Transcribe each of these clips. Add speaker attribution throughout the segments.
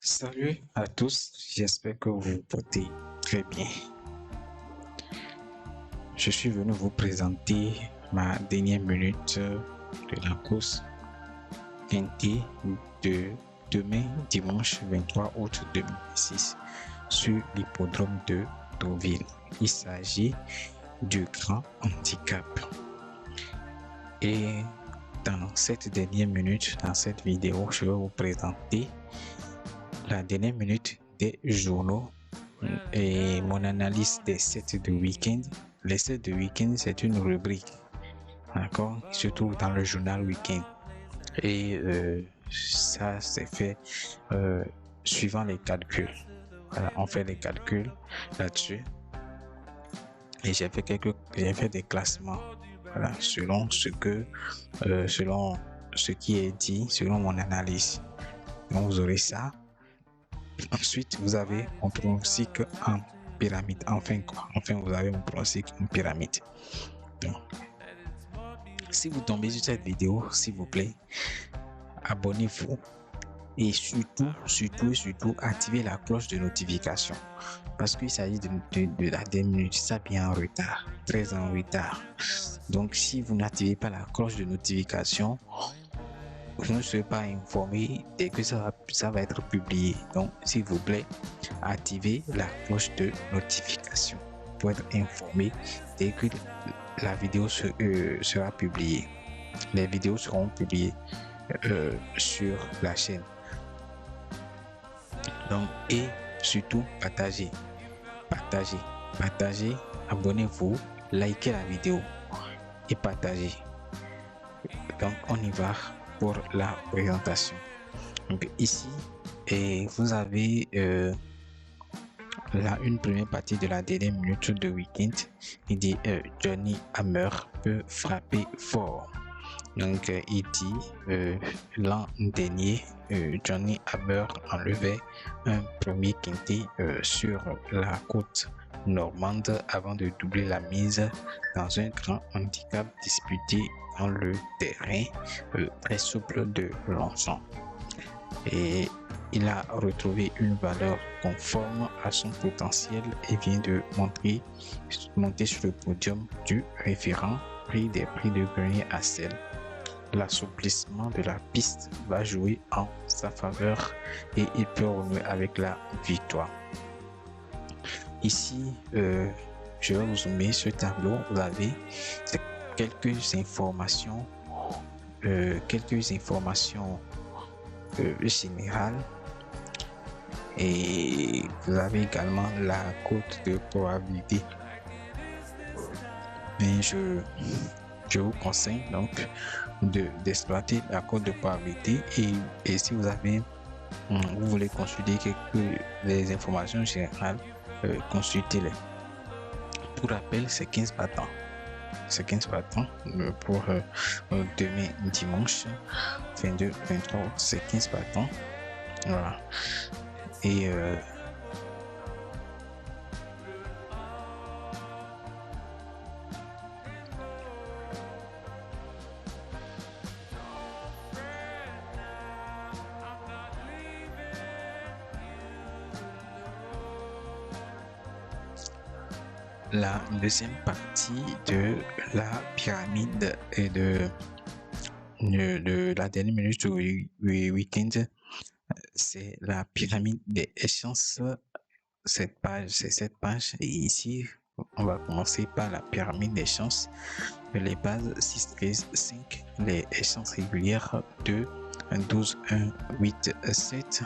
Speaker 1: Salut à tous, j'espère que vous vous portez très bien. Je suis venu vous présenter ma dernière minute de la course quintée de demain, dimanche 23 août 2006, sur l'hippodrome de Deauville. Il s'agit du grand handicap. Et dans cette dernière minute, dans cette vidéo, je vais vous présenter la dernière minute des journaux et mon analyse des sets de week-end. Les sets de week-end, c'est une rubrique, d'accord, surtout dans le journal week-end. Et ça, c'est fait suivant les calculs. Voilà, on fait des calculs là-dessus. Et j'ai fait des classements, voilà, selon ce qui est dit, selon mon analyse. Donc vous aurez ça. Ensuite, vous avez mon pronostic en pyramide. Enfin, vous avez mon pronostic en pyramide. Donc, si vous tombez sur cette vidéo, s'il vous plaît, abonnez-vous et surtout, activez la cloche de notification parce qu'il s'agit de la dernière minute. Ça vient en retard, très en retard. Donc, si vous n'activez pas la cloche de notification, vous ne serez pas informé dès que ça va être publié. Donc, s'il vous plaît, activez la cloche de notification pour être informé dès que la vidéo sera publiée. Les vidéos seront publiées sur la chaîne. Donc, et surtout, partagez, abonnez-vous, likez la vidéo et partagez. Donc, on y va pour la présentation. Donc ici, et vous avez une première partie de la dernière minute de week-end. Il dit Johnny Hammer peut frapper fort. Donc il dit l'an dernier, Johnny Hammer enlevait un premier quintet sur la côte normande avant de doubler la mise dans un grand handicap disputé dans le terrain très souple de Longchamp. Et il a retrouvé une valeur conforme à son potentiel et vient de monter sur le podium du référent prix des prix de Grenier à Sel. L'assouplissement de la piste va jouer en sa faveur et il peut renouer avec la victoire. Ici, je vais vous zoomer ce tableau. Vous avez quelques informations générales et vous avez également la cote de probabilité. Mais je vous conseille donc d'exploiter la cote de probabilité et si vous voulez consulter les informations générales, consultez-les. Pour rappel, c'est 15 partants. C'est 15 partants pour demain dimanche 22-23, c'est 15 partants. Voilà. Et la deuxième partie de la pyramide et de la dernière minute du week-end, c'est la pyramide des échéances. C'est cette page et ici on va commencer par la pyramide des chances. Les bases 6, 13, 5, les échéances régulières 2, 12, 1, 8, 7,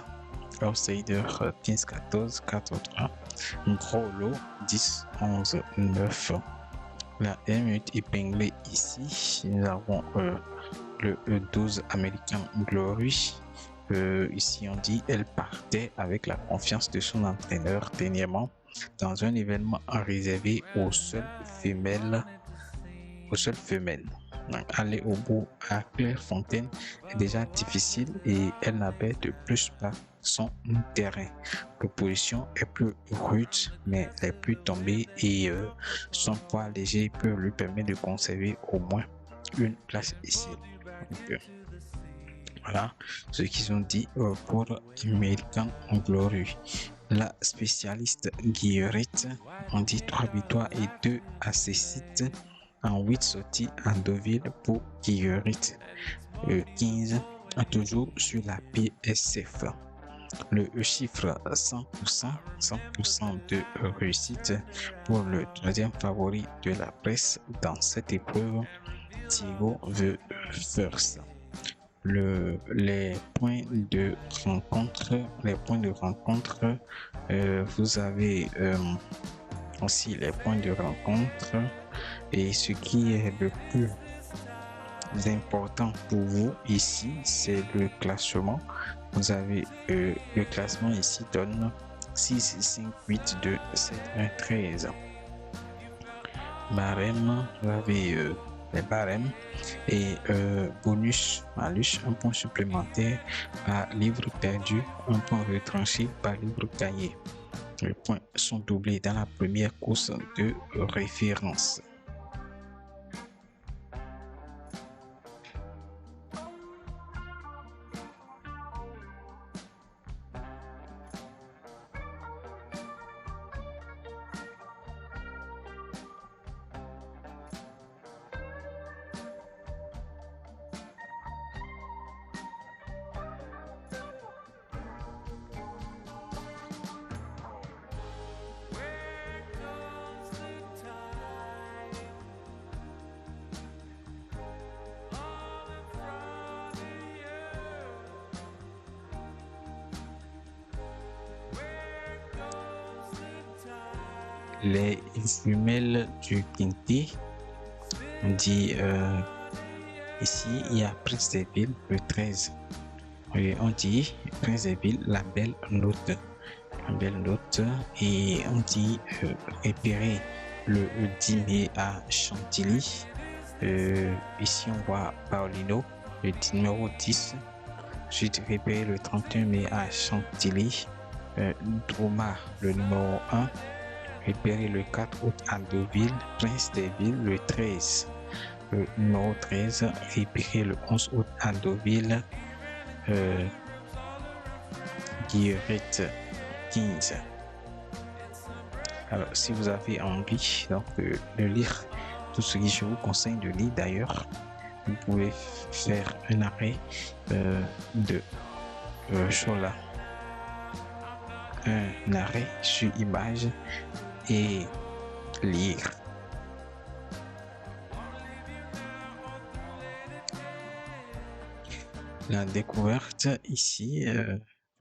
Speaker 1: outsider 15, 14, 4, 3, gros lot 10, 11, 9. La minute épinglée ici, nous avons le 12 American Glory. Ici on dit elle partait avec la confiance de son entraîneur dernièrement dans un événement réservé aux seules femelles. Aller au bout à Clairefontaine est déjà difficile et elle n'avait de plus pas son terrain. L'opposition est plus rude mais les plus tombées et son poids léger peut lui permettre de conserver au moins une place ici. Voilà ce qu'ils ont dit pour American Glory. La spécialiste Guillerette ont dit 3 victoires et 2 assists en 8 sorties à Deauville pour Guillerette. 15 toujours sur la PSF. Le chiffre 100% de réussite pour le troisième favori de la presse dans cette épreuve, Thibaut Verse. Les points de rencontre, vous avez aussi les points de rencontre et ce qui est le plus important pour vous ici, c'est le classement. Vous avez le classement ici donne 6, 5, 8, 2, 7, 1, 13. Barème, vous avez les barèmes et bonus, malus, un point supplémentaire par livre perdu, un point retranché par livre cahier. Les points sont doublés dans la première course de référence. Les jumelles du Quintet, on dit ici il y a Prince des Villes le 13. Et on dit Prince des Villes la belle note, et on dit repérer le 10 mai à Chantilly. Ici on voit Paulino, le numéro 10. Ensuite repérer le 31 mai à Chantilly. Droma, le numéro 1. Repéré le 4 août à Deauville, Prince des Villes le 13. Le numéro 13, repéré le 11 août à Deauville, Guillerette 15. Alors, si vous avez envie donc, de lire tout ce que je vous conseille de lire d'ailleurs, vous pouvez faire un arrêt de Chola. Un arrêt sur image et lire. La découverte ici,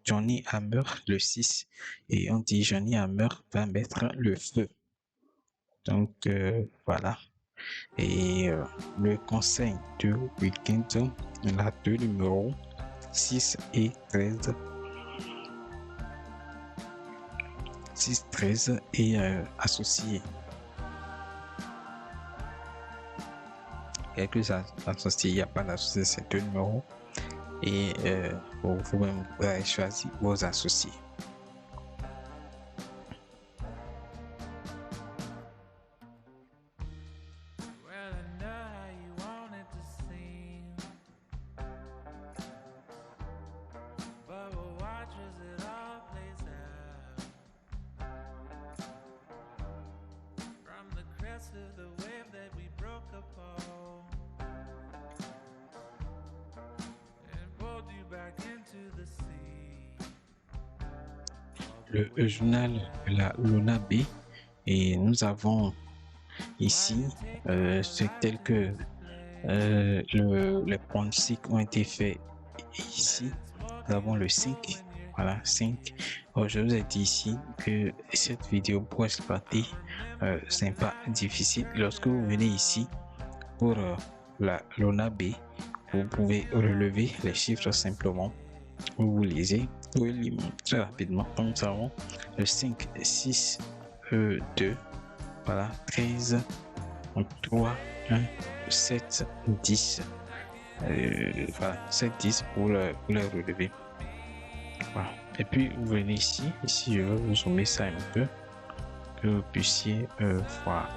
Speaker 1: Johnny Hammer le 6, et on dit Johnny Hammer va mettre le feu. Donc voilà. Et le conseil du week-end, on a 2 numéros 6 et 13. 6, 13 et associés. Quelques associés, il n'y a pas d'associés, c'est 2 numéros. Et vous-même pouvez choisir vos associés. Le journal de la Luna B, et nous avons ici c'est tel que les pronostics ont été faits ici. Nous avons le 5, voilà 5. Alors, je vous ai dit ici que cette vidéo pour exploiter c'est pas difficile. Lorsque vous venez ici pour la Luna B, vous pouvez relever les chiffres simplement. Vous lisez, vous pouvez lire très rapidement. Comme nous avons le 5, 6, 2, voilà, 13, 3, 1, 7, 10. Voilà, 7, 10 pour le relever. Voilà. Et puis vous venez ici, je vais vous zoomer ça un peu, que vous puissiez voir.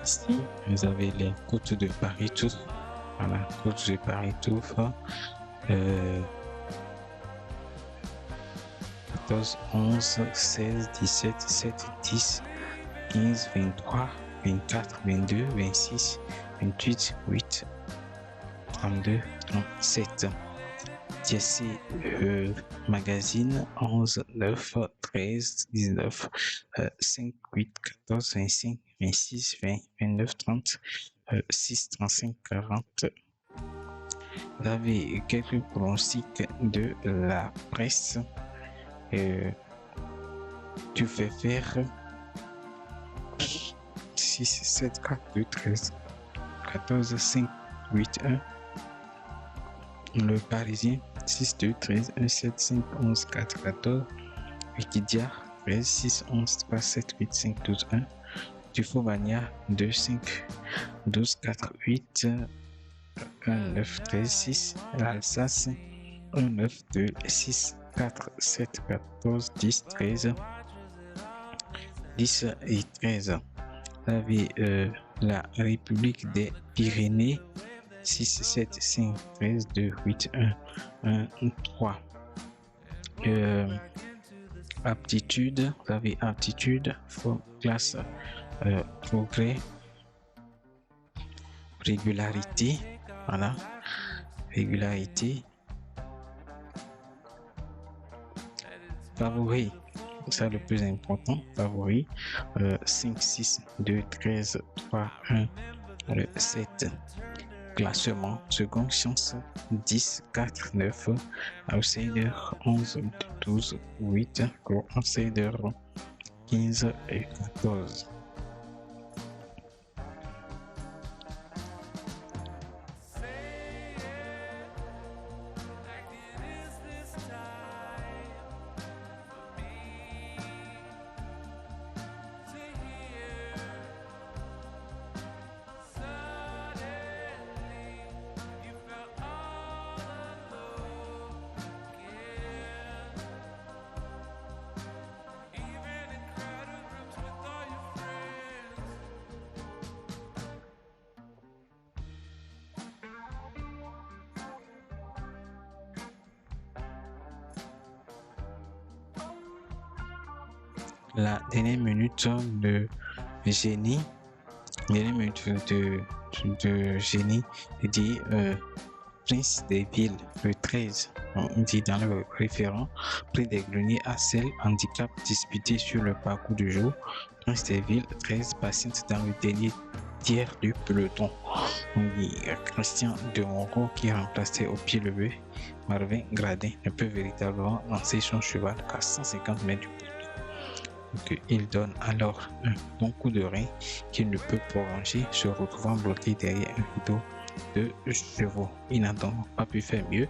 Speaker 1: Ici, vous avez les côtes de Paris-Tours. Voilà, côtes de Paris-Tours. 14, 11, 16, 17, 17, 10, 15, 23, 24, 22, 26, 28, 8, 32, 37. TSC Magazine 11, 9, 13, 19, 5, 8, 14, 25, 26, 20, 29, 30, 6, 35, 40. Vous avez quelques pronostics de la presse. Tu fais faire 6, 7, 4, 2, 13, 14, 5, 8, 1. Le Parisien 6, 2, 13, 1, 7, 5, 11, 4, 14. Wikidia 13, 6, 11, 3, 7, 8, 5, 12, 1. Dufomania 2, 5, 12, 4, 8, 1, 9, 13, 6. L'Alsace 1, 9, 2, 6, 4, 7, 14, 10, 13. 10 et 13. Vous avez la République des Pyrénées 6, 7, 5, 13, 2, 8, 1, 1, 3. Aptitude, vous avez aptitude, classe, progrès, régularité, voilà, régularité, favori, c'est le plus important, favori, 5, 6, 2, 13, 3, 1, 7. Classement, seconde chance 10, 4, 9, outsider 11, 12, 8, outsider 15 et 14. La dernière minute de génie, dernière minute de génie dit Prince des villes, le 13, on dit dans le référent, prix des greniers à sel, handicap disputé sur le parcours du jour, Prince des villes, 13 patiente dans le dernier tiers du peloton. On dit Christian de Monro qui remplaçait au pied levé Marvin Gradin ne peut véritablement lancer son cheval qu'à 150 mètres du peloton. Il donne alors un bon coup de rein qu'il ne peut prolonger, se retrouvant bloqué derrière un rideau de chevaux. Il n'a donc pas pu faire mieux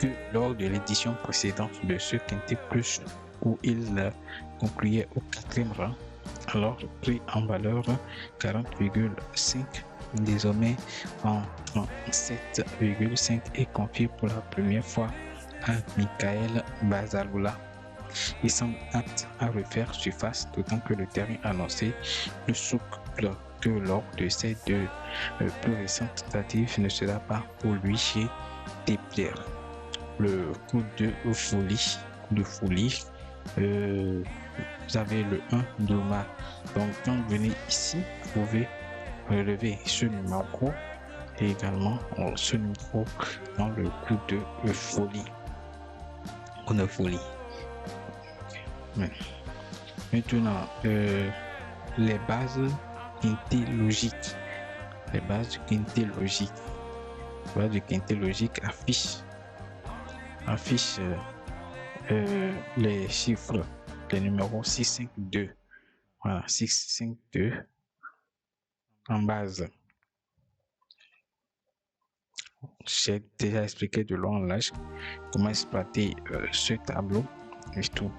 Speaker 1: que lors de l'édition précédente de ce Quintet Plus où il concluait au 4e rang, alors pris en valeur 40,5, désormais en 37,5 et confié pour la première fois à Michael Bazzalula. Il semble apte à refaire surface, d'autant que le terrain annoncé ne souffle que lors de ces deux plus récentes tentatives ne sera pas pour lui chez déplaire. Le coup de folie, vous avez le 1 Doma. Donc quand vous venez ici, vous pouvez relever ce numéro et également ce numéro dans le coup de folie. Coup de folie. Maintenant, les bases quintélogiques. Les bases du quintet logique. Les bases du quintet logique affichent les chiffres, les numéros 6, 5, 2. Voilà, 6, 5, 2 en base. J'ai déjà expliqué de long en large comment exploiter ce tableau et tout.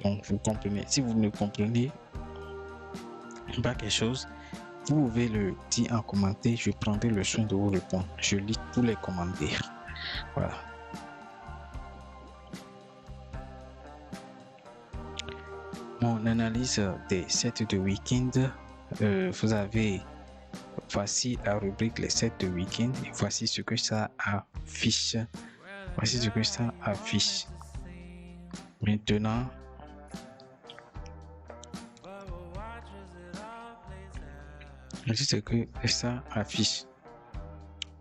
Speaker 1: Donc vous comprenez. Si vous ne comprenez pas quelque chose, vous pouvez le dire en commentaire. Je prendrai le soin de vous répondre. Je lis tous les commentaires. Voilà. Mon analyse des sets de week-end vous avez, voici la rubrique les 7 de week-end. Et voici ce que ça affiche. Voici ce que ça affiche. Maintenant, voici ce que ça affiche.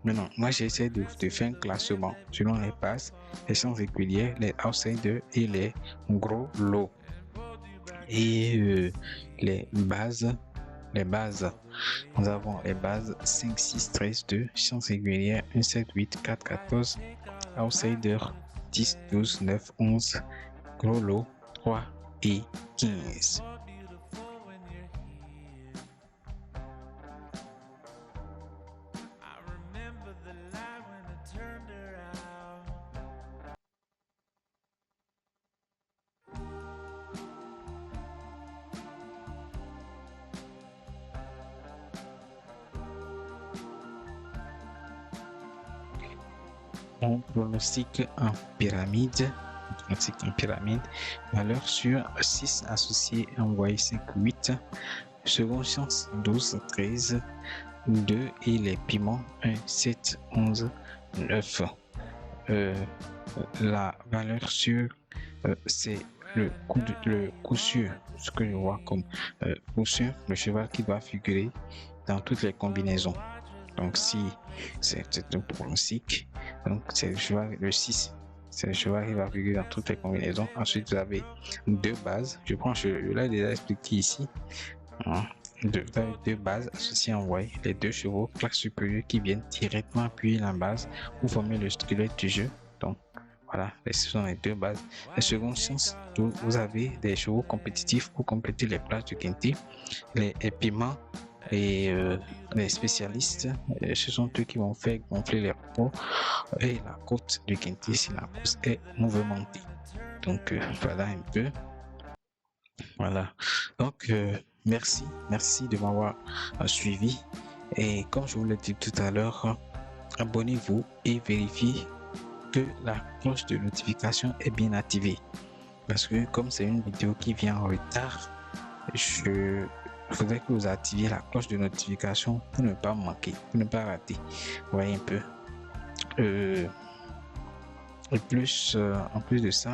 Speaker 1: Maintenant, moi j'essaie de faire un classement selon les passes, les séances régulières, les outsiders et les gros lots. Et les bases. Nous avons les bases 5, 6, 13, 2, séances régulières 1, 7, 8, 4, 14, outsider 10, 12, 9, 11, gros lot 3 et 15. On pronostic en pyramide. Valeur sur 6 associés envoyé 5, 8. Seconde chance 12, 13, 2 et les piments 1, 7, 11, 9. La valeur sur c'est le coup sûr, ce que je vois comme coup sûr, le cheval qui doit figurer dans toutes les combinaisons. Donc si c'est un pronostic, donc c'est le cheval, le 6, c'est le cheval qui va figurer dans toutes les combinaisons. Ensuite vous avez deux bases, je l'ai déjà expliqué ici, deux bases associées envoyées, les deux chevaux classe supérieure qui viennent directement appuyer la base pour former le squelette du jeu. Donc voilà, ce sont les deux bases. La seconde chance, vous avez des chevaux compétitifs pour compléter les places du quintet, les piments. Et les spécialistes, ce sont eux qui vont faire gonfler les pots et la côte du quintet si la course est mouvementée. Donc voilà un peu. Voilà. Donc merci de m'avoir suivi. Et comme je vous l'ai dit tout à l'heure, abonnez-vous et vérifiez que la cloche de notification est bien activée. Parce que comme c'est une vidéo qui vient en retard, il faudrait que vous activiez la cloche de notification pour ne pas manquer, pour ne pas rater. Vous voyez un peu. En plus de ça,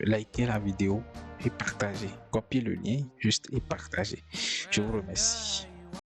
Speaker 1: likez la vidéo et partagez. Copiez le lien juste et partagez. Je vous remercie.